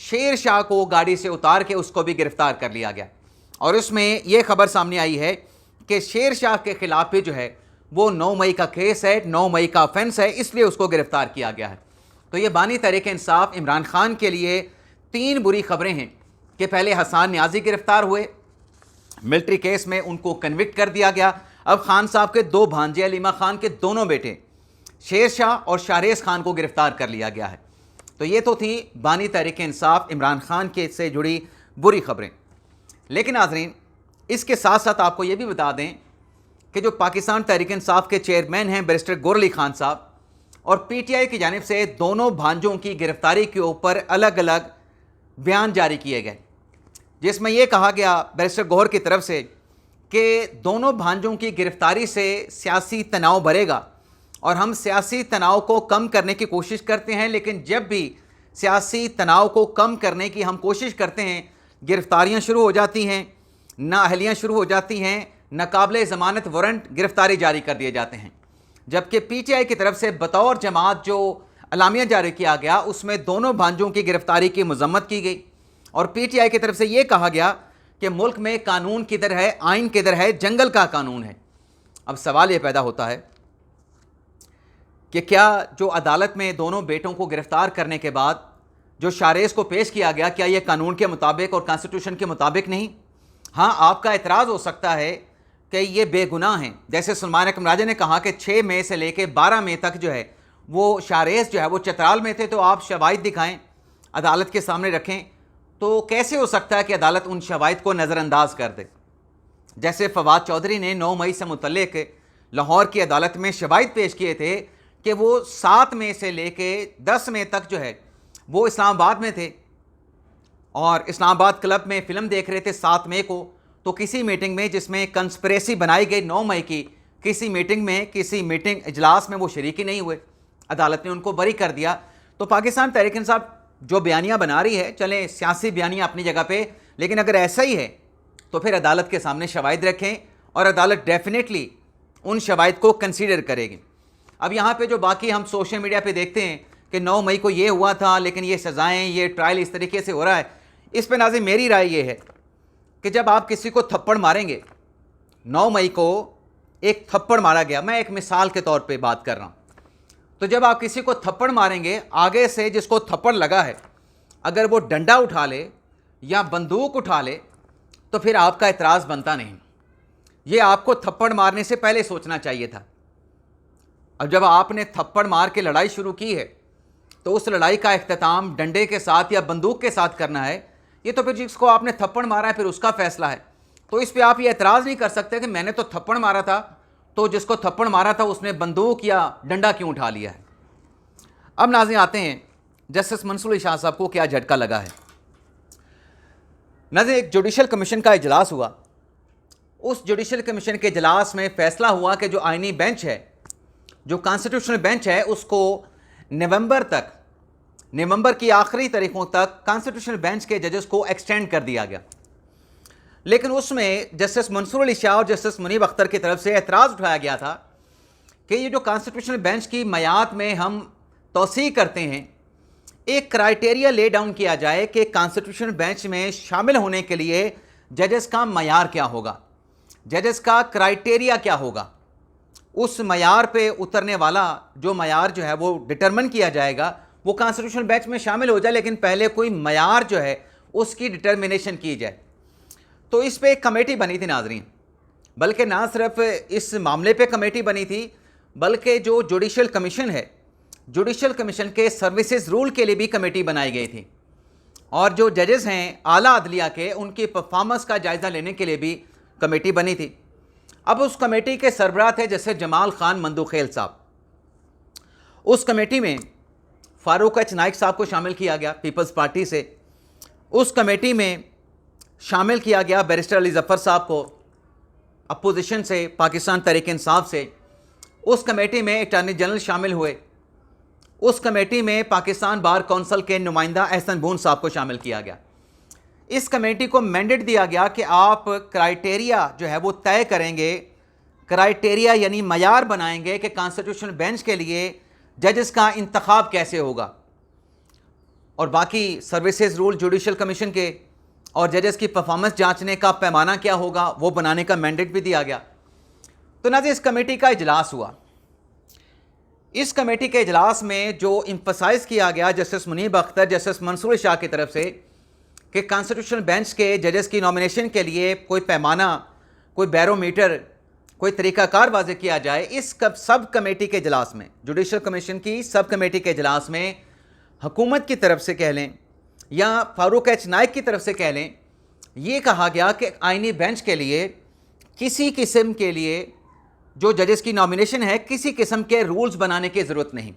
شیر شاہ کو گاڑی سے اتار کے اس کو بھی گرفتار کر لیا گیا، اور اس میں یہ خبر سامنے آئی ہے کہ شیر شاہ کے خلاف بھی جو ہے وہ 9 مئی کا کیس ہے، 9 مئی کا آفینس ہے، اس لیے اس کو گرفتار کیا گیا ہے۔ تو یہ بانی تحریک انصاف عمران خان کے لیے 3 بری خبریں ہیں کہ پہلے حسان نیازی گرفتار ہوئے، ملٹری کیس میں ان کو کنوکٹ کر دیا گیا، اب خان صاحب کے 2 بھانجے علیمہ خان کے دونوں بیٹے شیر شاہ اور شاریز خان کو گرفتار کر لیا گیا ہے۔ تو یہ تو تھی بانی تحریک انصاف عمران خان کے سے جڑی بری خبریں۔ لیکن ناظرین، اس کے ساتھ ساتھ آپ کو یہ بھی بتا دیں کہ جو پاکستان تحریک انصاف کے چیئرمین ہیں بیرسٹر گور علی خان صاحب، اور پی ٹی آئی کی جانب سے دونوں بھانجوں کی گرفتاری کے اوپر الگ الگ بیان جاری کیے گئے، جس میں یہ کہا گیا بیرسٹر گور کی طرف سے کہ دونوں بھانجوں کی گرفتاری سے سیاسی تناؤ بڑھے گا، اور ہم سیاسی تناؤ کو کم کرنے کی کوشش کرتے ہیں، لیکن جب بھی سیاسی تناؤ کو کم کرنے کی ہم کوشش کرتے ہیں، گرفتاریاں شروع ہو جاتی ہیں، نااہلیاں شروع ہو جاتی ہیں، ناقابل ضمانت وارنٹ گرفتاری جاری کر دیے جاتے ہیں۔ جبکہ پی ٹی آئی کی طرف سے بطور جماعت جو اعلامیہ جاری کیا گیا اس میں دونوں بھانجوں کی گرفتاری کی مذمت کی گئی، اور پی ٹی آئی کی طرف سے یہ کہا گیا کہ ملک میں قانون کدھر ہے، آئین کدھر ہے، جنگل کا قانون ہے۔ اب سوال یہ پیدا ہوتا ہے کہ کیا جو عدالت میں دونوں بیٹوں کو گرفتار کرنے کے بعد جو شاریز کو پیش کیا گیا، کیا یہ قانون کے مطابق اور کانسٹیٹیوشن کے مطابق نہیں؟ ہاں، آپ کا اعتراض ہو سکتا ہے کہ یہ بے گناہ ہیں، جیسے سلمان اکرم راجہ نے کہا کہ 6 مئی سے لے کے 12 مئی تک جو ہے وہ شاریز جو ہے وہ چترال میں تھے، تو آپ شواہد دکھائیں، عدالت کے سامنے رکھیں۔ تو کیسے ہو سکتا ہے کہ عدالت ان شواہد کو نظر انداز کر دے؟ جیسے فواد چودھری نے 9 مئی سے متعلق لاہور کی عدالت میں شواہد پیش کیے تھے کہ وہ 7 مئی سے لے کے 10 مئی تک جو ہے وہ اسلام آباد میں تھے، اور اسلام آباد کلب میں فلم دیکھ رہے تھے 7 مئی کو، تو کسی میٹنگ میں جس میں کنسپریسی بنائی گئی 9 مئی کی، کسی میٹنگ اجلاس میں وہ شریک ہی نہیں ہوئے، عدالت نے ان کو بری کر دیا۔ تو پاکستان تحریک انصاف جو بیانیہ بنا رہی ہے، چلیں سیاسی بیانیہ اپنی جگہ پہ، لیکن اگر ایسا ہی ہے تو پھر عدالت کے سامنے شواہد رکھیں، اور عدالت ڈیفینیٹلی ان شواہد کو کنسیڈر کرے گی۔ اب یہاں پہ جو باقی ہم سوشل میڈیا پہ دیکھتے ہیں کہ 9 مئی کو یہ ہوا تھا، لیکن یہ سزائیں، یہ ٹرائل اس طریقے سے ہو رہا ہے، اس پہ ناظرین میری رائے یہ ہے کہ جب آپ کسی کو تھپڑ ماریں گے، 9 مئی کو ایک تھپڑ مارا گیا، میں ایک مثال کے طور پہ بات کر رہا ہوں، تو جب آپ کسی کو تھپڑ ماریں گے، آگے سے جس کو تھپڑ لگا ہے اگر وہ ڈنڈا اٹھا لے یا بندوق اٹھا لے تو پھر آپ کا اعتراض بنتا نہیں۔ یہ آپ کو تھپڑ مارنے سے پہلے سوچنا چاہیے تھا۔ اب جب آپ نے تھپڑ مار کے لڑائی شروع کی ہے تو اس لڑائی کا اختتام ڈنڈے کے ساتھ یا بندوق کے ساتھ کرنا ہے، یہ تو پھر جس کو آپ نے تھپڑ مارا ہے پھر اس کا فیصلہ ہے۔ تو اس پہ آپ یہ اعتراض نہیں کر سکتے کہ میں نے تو تھپڑ مارا تھا، تو جس کو تھپڑ مارا تھا اس نے بندوق یا ڈنڈا کیوں اٹھا لیا ہے۔ اب ناظرین آتے ہیں جسٹس منصور علی شاہ صاحب کو کیا جھٹکا لگا ہے۔ ناظرین، ایک جوڈیشل کمیشن کا اجلاس ہوا، اس جوڈیشل کمیشن کے اجلاس میں فیصلہ ہوا کہ جو آئینی بینچ ہے، جو کانسٹیٹیوشنل بینچ ہے، اس کو نومبر کی آخری تاریخوں تک کانسٹیٹیوشنل بینچ کے ججز کو ایکسٹینڈ کر دیا گیا، لیکن اس میں جسٹس منصور علی شاہ اور جسٹس منیب اختر کی طرف سے اعتراض اٹھایا گیا تھا کہ یہ جو کانسٹیٹیوشنل بینچ کی میعاد میں ہم توسیع کرتے ہیں، ایک کرائیٹیریا لے ڈاؤن کیا جائے کہ کانسٹیٹیوشنل بینچ میں شامل ہونے کے لیے ججز کا معیار کیا ہوگا، ججز کا کرائیٹیریا کیا ہوگا، اس معیار پہ اترنے والا جو معیار جو ہے وہ ڈٹرمن کیا جائے گا، وہ کانسٹیٹیوشنل بینچ میں شامل ہو جائے، لیکن پہلے کوئی معیار جو ہے اس کی ڈٹرمنیشن کی جائے۔ تو اس پہ ایک کمیٹی بنی تھی ناظرین، بلکہ نہ صرف اس معاملے پہ کمیٹی بنی تھی، بلکہ جو جوڈیشل کمیشن ہے، جوڈیشل کمیشن کے سروسز رول کے لیے بھی کمیٹی بنائی گئی تھی، اور جو ججز ہیں اعلیٰ عدلیہ کے، ان کی پرفارمنس کا جائزہ لینے کے لیے بھی کمیٹی بنی تھی۔ اب اس کمیٹی کے سربراہ تھے جیسے جمال خان مندوخیل صاحب۔ اس کمیٹی میں فاروق ایچ نائک صاحب کو شامل کیا گیا پیپلز پارٹی سے، اس کمیٹی میں شامل کیا گیا بیرسٹر علی ظفر صاحب کو اپوزیشن سے، پاکستان تحریک انصاف سے، اس کمیٹی میں اٹارنی جنرل شامل ہوئے، اس کمیٹی میں پاکستان بار کونسل کے نمائندہ احسن بون صاحب کو شامل کیا گیا۔ اس کمیٹی کو مینڈیٹ دیا گیا کہ آپ کرائیٹیریا جو ہے وہ طے کریں گے، کرائیٹیریا یعنی معیار بنائیں گے کہ کانسٹیٹیوشنل بینچ کے لیے ججز کا انتخاب کیسے ہوگا۔ اور باقی سروسز رول جوڈیشل کمیشن کے اور ججز کی پرفارمنس جانچنے کا پیمانہ کیا ہوگا وہ بنانے کا مینڈیٹ بھی دیا گیا. تو ناظرین اس کمیٹی کا اجلاس ہوا. اس کمیٹی کے اجلاس میں جو امفسائز کیا گیا جسٹس منیب اختر, جسٹس منصور شاہ کی طرف سے کہ کانسٹیٹیوشنل بینچ کے ججز کی نامینیشن کے لیے کوئی پیمانہ, کوئی بیرومیٹر, کوئی طریقہ کار واضح کیا جائے. اس سب کمیٹی کے اجلاس میں, جوڈیشل کمیشن کی سب کمیٹی کے اجلاس میں حکومت کی طرف سے کہہ لیں یا فاروق ایچ نائک کی طرف سے کہہ لیں, یہ کہا گیا کہ آئینی بینچ کے لیے کسی قسم کے لیے جو ججز کی نامینیشن ہے کسی قسم کے رولز بنانے کی ضرورت نہیں,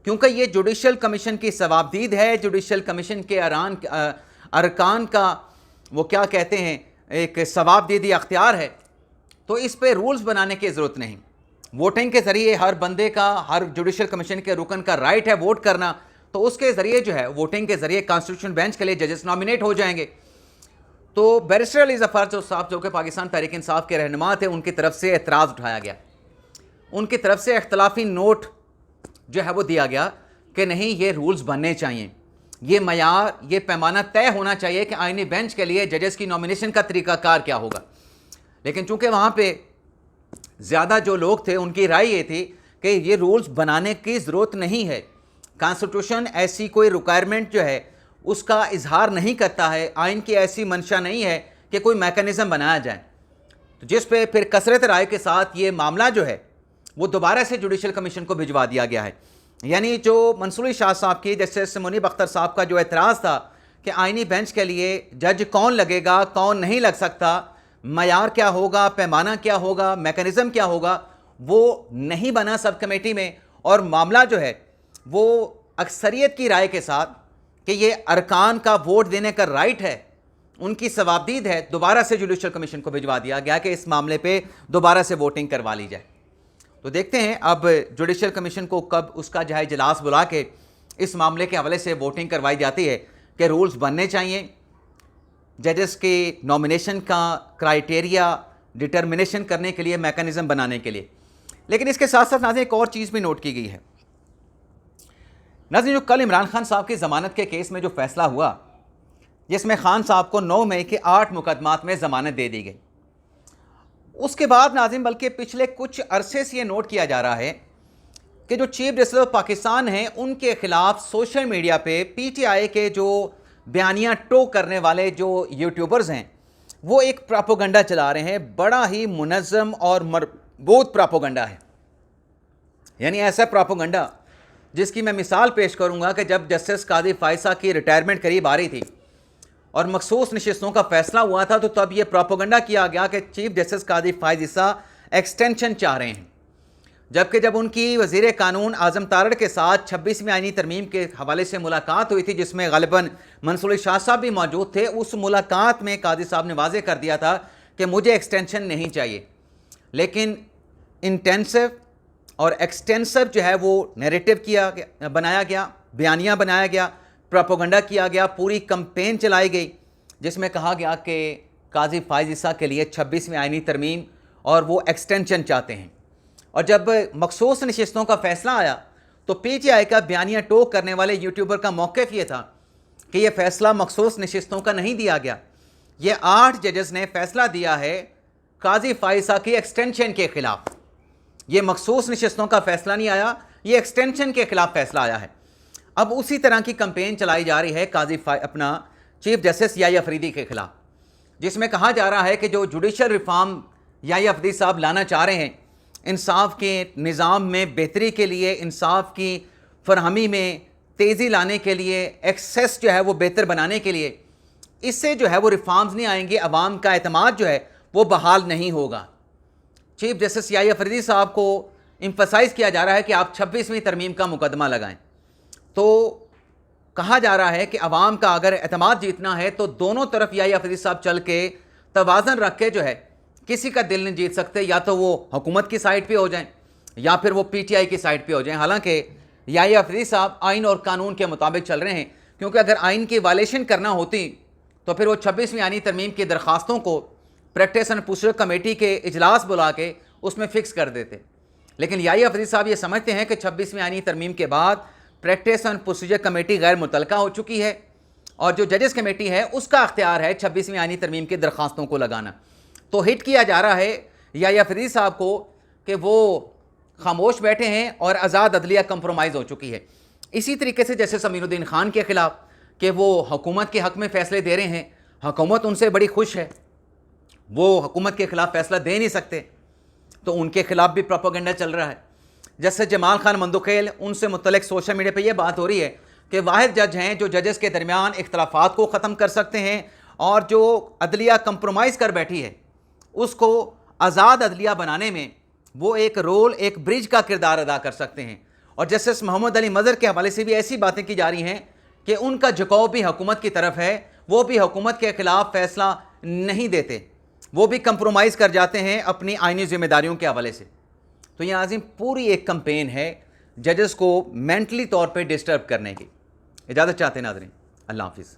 کیونکہ یہ جوڈیشل کمیشن کی ثوابدید ہے, جوڈیشل کمیشن کے ارکان کا وہ کیا کہتے ہیں ایک ثوابدیدی اختیار ہے, تو اس پہ رولز بنانے کی ضرورت نہیں. ووٹنگ کے ذریعے ہر بندے کا, ہر جوڈیشل کمیشن کے رکن کا رائٹ ہے ووٹ کرنا, تو اس کے ذریعے جو ہے ووٹنگ کے ذریعے کانسٹیٹیوشن بینچ کے لیے ججز نامینیٹ ہو جائیں گے. تو بیرسٹر علی ظفر صاحب جو کہ پاکستان تحریک انصاف کے رہنما تھے, ان کی طرف سے اعتراض اٹھایا گیا, ان کی طرف سے اختلافی نوٹ جو ہے وہ دیا گیا کہ نہیں یہ رولز بننے چاہیے, یہ معیار, یہ پیمانہ طے ہونا چاہیے کہ آئینی بینچ کے لیے ججز کی نامینیشن کا طریقہ کار کیا ہوگا. لیکن چونکہ وہاں پہ زیادہ جو لوگ تھے ان کی رائے یہ تھی کہ یہ رولز بنانے کی ضرورت نہیں ہے, کانسٹیٹیوشن ایسی کوئی ریکوائرمنٹ جو ہے اس کا اظہار نہیں کرتا ہے, آئین کی ایسی منشا نہیں ہے کہ کوئی میکانزم بنایا جائے, تو جس پہ پھر کثرت رائے کے ساتھ یہ معاملہ جو ہے وہ دوبارہ سے جوڈیشل کمیشن کو بھجوا دیا گیا ہے. یعنی جو منصور شاہ صاحب کی, جسٹس منیب اختر صاحب کا جو اعتراض تھا کہ آئینی بینچ کے لیے جج کون لگے گا, کون نہیں لگ سکتا, معیار کیا ہوگا, پیمانہ کیا ہوگا, میکانزم کیا ہوگا, وہ نہیں بنا سب کمیٹی میں, اور معاملہ جو ہے وہ اکثریت کی رائے کے ساتھ کہ یہ ارکان کا ووٹ دینے کا رائٹ ہے, ان کی ثوابدید ہے, دوبارہ سے جوڈیشل کمیشن کو بھجوا دیا گیا کہ اس معاملے پہ دوبارہ سے ووٹنگ کروا لی جائے. تو دیکھتے ہیں اب جوڈیشل کمیشن کو کب اس کا جو ہے اجلاس بلا کے اس معاملے کے حوالے سے ووٹنگ کروائی جاتی ہے کہ رولز بننے چاہیے, ججز کی نامینیشن کا کرائیٹیریا ڈٹرمنیشن کرنے کے لیے, میکانزم بنانے کے لیے. لیکن اس کے ساتھ ساتھ ناظرین ایک اور چیز بھی نوٹ کی گئی ہے. ناظرین جو کل عمران خان صاحب کی ضمانت کے کیس میں جو فیصلہ ہوا, جس میں خان صاحب کو 9 مئی کے 8 مقدمات میں ضمانت دے دی گئی, اس کے بعد ناظرین بلکہ پچھلے کچھ عرصے سے یہ نوٹ کیا جا رہا ہے کہ جو چیف جسٹس آف پاکستان ہیں ان کے خلاف سوشل میڈیا پہ پی ٹی آئی کے جو بیانیہ ٹو کرنے والے جو یوٹیوبرز ہیں وہ ایک پراپوگنڈا چلا رہے ہیں, بڑا ہی منظم اور مربوط پراپوگنڈا ہے. یعنی ایسا پراپوگنڈا جس کی میں مثال پیش کروں گا کہ جب جسٹس قاضی فائزہ کی ریٹائرمنٹ قریب آ رہی تھی اور مخصوص نشستوں کا فیصلہ ہوا تھا, تو تب یہ پراپوگنڈا کیا گیا کہ چیف جسٹس قاضی فائزہ ایکسٹینشن چاہ رہے ہیں, جبکہ جب ان کی وزیر قانون اعظم تارڑ کے ساتھ 26ویں آئینی ترمیم کے حوالے سے ملاقات ہوئی تھی جس میں غالباً منصور شاہ صاحب بھی موجود تھے, اس ملاقات میں قاضی صاحب نے واضح کر دیا تھا کہ مجھے ایکسٹینشن نہیں چاہیے, لیکن انٹینسو اور ایکسٹینسو جو ہے وہ نیریٹو بنایا گیا, بیانیہ بنایا گیا, پراپوگنڈا کیا گیا, پوری کمپین چلائی گئی جس میں کہا گیا کہ قاضی فائز عیسیٰ کے لیے 26ویں آئینی ترمیم اور وہ ایکسٹینشن چاہتے ہیں. اور جب مخصوص نشستوں کا فیصلہ آیا تو پی ٹی آئی کا بیانیہ ٹو کرنے والے یوٹیوبر کا موقف یہ تھا کہ یہ فیصلہ مخصوص نشستوں کا نہیں دیا گیا, یہ 8 ججز نے فیصلہ دیا ہے قاضی فائزہ کی ایکسٹینشن کے خلاف. یہ مخصوص نشستوں کا فیصلہ نہیں آیا, یہ ایکسٹینشن کے خلاف فیصلہ آیا ہے. اب اسی طرح کی کمپین چلائی جا رہی ہے قاضی اپنا چیف جسٹس یحییٰ افریدی کے خلاف, جس میں کہا جا رہا ہے کہ جو جوڈیشل ریفارم یحییٰ افریدی صاحب لانا چاہ رہے ہیں انصاف کے نظام میں بہتری کے لیے, انصاف کی فراہمی میں تیزی لانے کے لیے, ایکسیس جو ہے وہ بہتر بنانے کے لیے, اس سے جو ہے وہ ریفارمز نہیں آئیں گے, عوام کا اعتماد جو ہے وہ بحال نہیں ہوگا. چیف جسٹس یحییٰ افریدی صاحب کو امفسائز کیا جا رہا ہے کہ آپ 26ویں ترمیم کا مقدمہ لگائیں. تو کہا جا رہا ہے کہ عوام کا اگر اعتماد جیتنا ہے تو دونوں طرف یحییٰ افریدی صاحب چل کے توازن رکھ کے جو ہے, کسی کا دل نہیں جیت سکتے, یا تو وہ حکومت کی سائڈ پہ ہو جائیں یا پھر وہ پی ٹی آئی کی سائڈ پہ ہو جائیں. حالانکہ یحییٰ افریدی صاحب آئین اور قانون کے مطابق چل رہے ہیں, کیونکہ اگر آئین کی وائلیشن کرنا ہوتی تو پھر وہ 26ویں آئینی ترمیم کی درخواستوں کو پریکٹس اینڈ پروسیجر کمیٹی کے اجلاس بلا کے اس میں فکس کر دیتے. لیکن یحییٰ افریدی صاحب یہ سمجھتے ہیں کہ 26ویں آئینی ترمیم کے بعد پریکٹس اینڈ پروسیجر کمیٹی غیر متعلقہ ہو چکی ہے اور جو ججز کمیٹی ہے اس کا اختیار ہے 26ویں آئینی ترمیم کی درخواستوں کو لگانا. تو ہٹ کیا جا رہا ہے یا فریدی صاحب کو کہ وہ خاموش بیٹھے ہیں اور آزاد عدلیہ کمپرومائز ہو چکی ہے. اسی طریقے سے جیسے سمیر الدین خان کے خلاف کہ وہ حکومت کے حق میں فیصلے دے رہے ہیں, حکومت ان سے بڑی خوش ہے, وہ حکومت کے خلاف فیصلہ دے نہیں سکتے, تو ان کے خلاف بھی پروپیگنڈا چل رہا ہے. جیسے جمال خان مندوخیل, ان سے متعلق سوشل میڈیا پہ یہ بات ہو رہی ہے کہ واحد جج ہیں جو ججز کے درمیان اختلافات کو ختم کر سکتے ہیں اور جو عدلیہ کمپرومائز کر بیٹھی ہے اس کو آزاد عدلیہ بنانے میں وہ ایک رول, ایک برج کا کردار ادا کر سکتے ہیں. اور جسٹس محمد علی مظہر کے حوالے سے بھی ایسی باتیں کی جا رہی ہیں کہ ان کا جھکاؤ بھی حکومت کی طرف ہے, وہ بھی حکومت کے خلاف فیصلہ نہیں دیتے, وہ بھی کمپرومائز کر جاتے ہیں اپنی آئینی ذمہ داریوں کے حوالے سے. تو یہ عظیم پوری ایک کمپین ہے ججز کو مینٹلی طور پہ ڈسٹرب کرنے کی. اجازت چاہتے ہیں ناظرین, اللہ حافظ.